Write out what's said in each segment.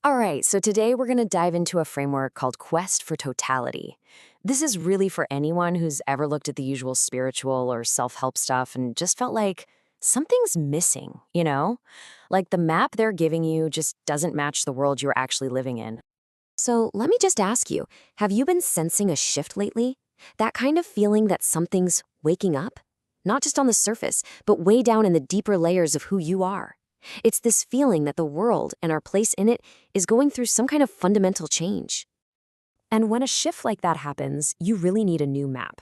All right, so today we're going to dive into a framework called Quest for Totality. This is really for anyone who's ever looked at the usual spiritual or self help stuff and just felt like something's missing, you know? Like the map they're giving you just doesn't match the world you're actually living in. So let me just ask you, have you been sensing a shift lately? That kind of feeling that something's waking up? Not just on the surface, but way down in the deeper layers of who you are. It's this feeling that the world and our place in it is going through some kind of fundamental change. And when a shift like that happens, you really need a new map.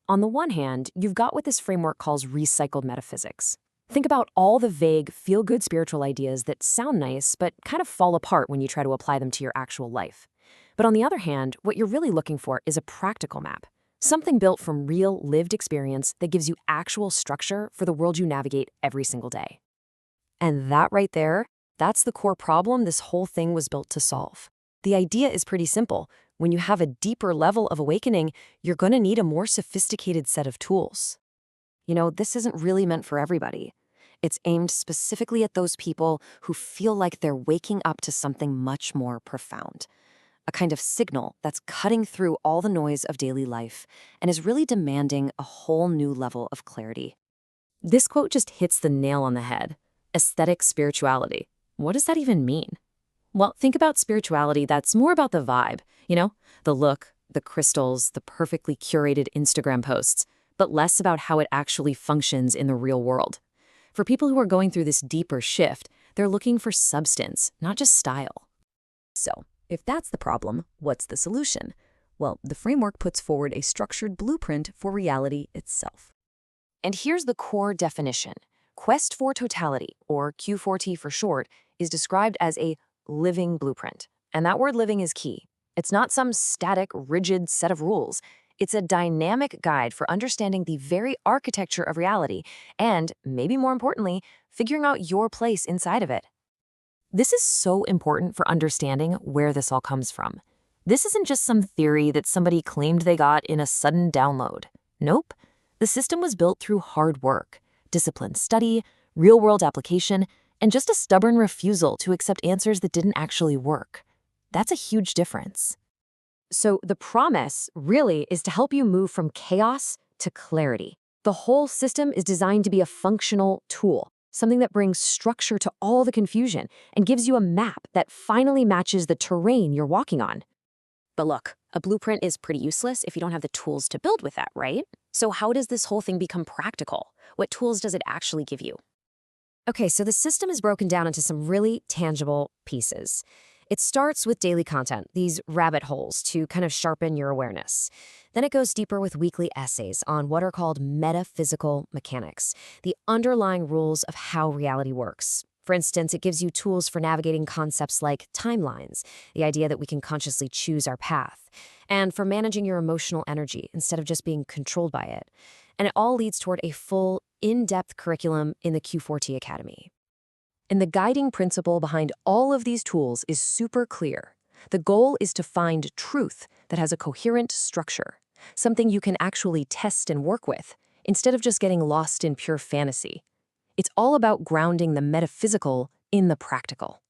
On the one hand, you've got what this framework calls recycled metaphysics. Think about all the vague, feel-good spiritual ideas that sound nice but kind of fall apart when you try to apply them to your actual life. But on the other hand, what you're really looking for is a practical map. Something built from real, lived experience that gives you actual structure for the world you navigate every single day. And that right there, that's the core problem this whole thing was built to solve. The idea is pretty simple. When you have a deeper level of awakening, you're going to need a more sophisticated set of tools. This isn't really meant for everybody. It's aimed specifically at those people who feel like they're waking up to something much more profound. A kind of signal that's cutting through all the noise of daily life and is really demanding a whole new level of clarity. This quote just hits the nail on the head. Aesthetic spirituality. What does that even mean? Well, think about spirituality that's more about the vibe, the look, the crystals, the perfectly curated Instagram posts, but less about how it actually functions in the real world. For people who are going through this deeper shift, they're looking for substance, not just style. So, if that's the problem, what's the solution? Well, the framework puts forward a structured blueprint for reality itself. And here's the core definition. Quest for Totality, or Q4T for short, is described as a living blueprint. And that word living is key. It's not some static, rigid set of rules. It's a dynamic guide for understanding the very architecture of reality and, maybe more importantly, figuring out your place inside of it. This is so important for understanding where this all comes from. This isn't just some theory that somebody claimed they got in a sudden download. Nope. The system was built through hard work, disciplined study, real-world application, and just a stubborn refusal to accept answers that didn't actually work. That's a huge difference. So the promise really is to help you move from chaos to clarity. The whole system is designed to be a functional tool, something that brings structure to all the confusion and gives you a map that finally matches the terrain you're walking on. But look, a blueprint is pretty useless if you don't have the tools to build with that, right? So how does this whole thing become practical? What tools does it actually give you? Okay, so the system is broken down into some really tangible pieces. It starts with daily content, these rabbit holes to kind of sharpen your awareness. Then it goes deeper with weekly essays on what are called metaphysical mechanics, the underlying rules of how reality works. For instance, it gives you tools for navigating concepts like timelines, the idea that we can consciously choose our path, and for managing your emotional energy instead of just being controlled by it. And it all leads toward a full, in-depth curriculum in the Q4T Academy. And the guiding principle behind all of these tools is super clear. The goal is to find truth that has a coherent structure, something you can actually test and work with, instead of just getting lost in pure fantasy. It's all about grounding the metaphysical in the practical.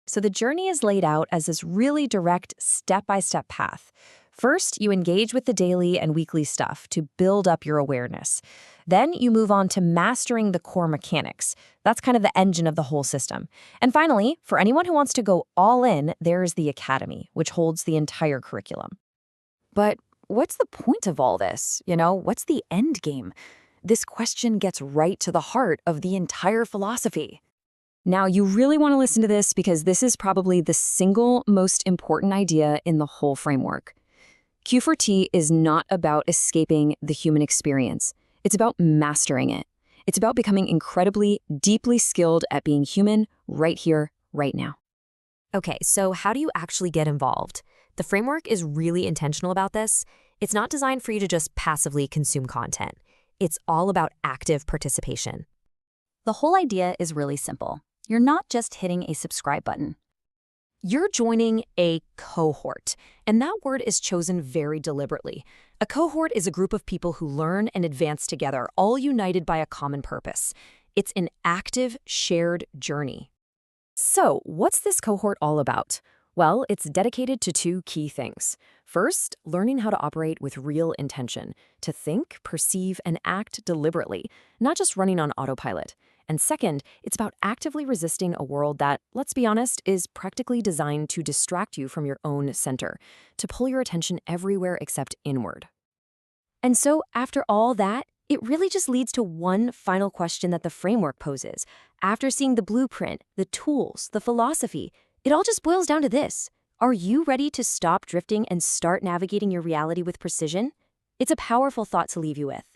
So the journey is laid out as this really direct, step-by-step path. First, you engage with the daily and weekly stuff to build up your awareness. Then you move on to mastering the core mechanics. That's kind of the engine of the whole system. And finally, for anyone who wants to go all in, there's the Academy, which holds the entire curriculum. But what's the point of all this? What's the end game? This question gets right to the heart of the entire philosophy. Now, you really want to listen to this because this is probably the single most important idea in the whole framework. Q4T is not about escaping the human experience. It's about mastering it. It's about becoming incredibly, deeply skilled at being human right here, right now. Okay, so how do you actually get involved? The framework is really intentional about this. It's not designed for you to just passively consume content. It's all about active participation. The whole idea is really simple. You're not just hitting a subscribe button. You're joining a cohort, and that word is chosen very deliberately. A cohort is a group of people who learn and advance together, all united by a common purpose. It's an active, shared journey. So, what's this cohort all about? Well, it's dedicated to two key things. First, learning how to operate with real intention, to think, perceive, and act deliberately, not just running on autopilot. And second, it's about actively resisting a world that, let's be honest, is practically designed to distract you from your own center, to pull your attention everywhere except inward. And so, after all that, it really just leads to one final question that the framework poses. After seeing the blueprint, the tools, the philosophy, it all just boils down to this. Are you ready to stop drifting and start navigating your reality with precision? It's a powerful thought to leave you with.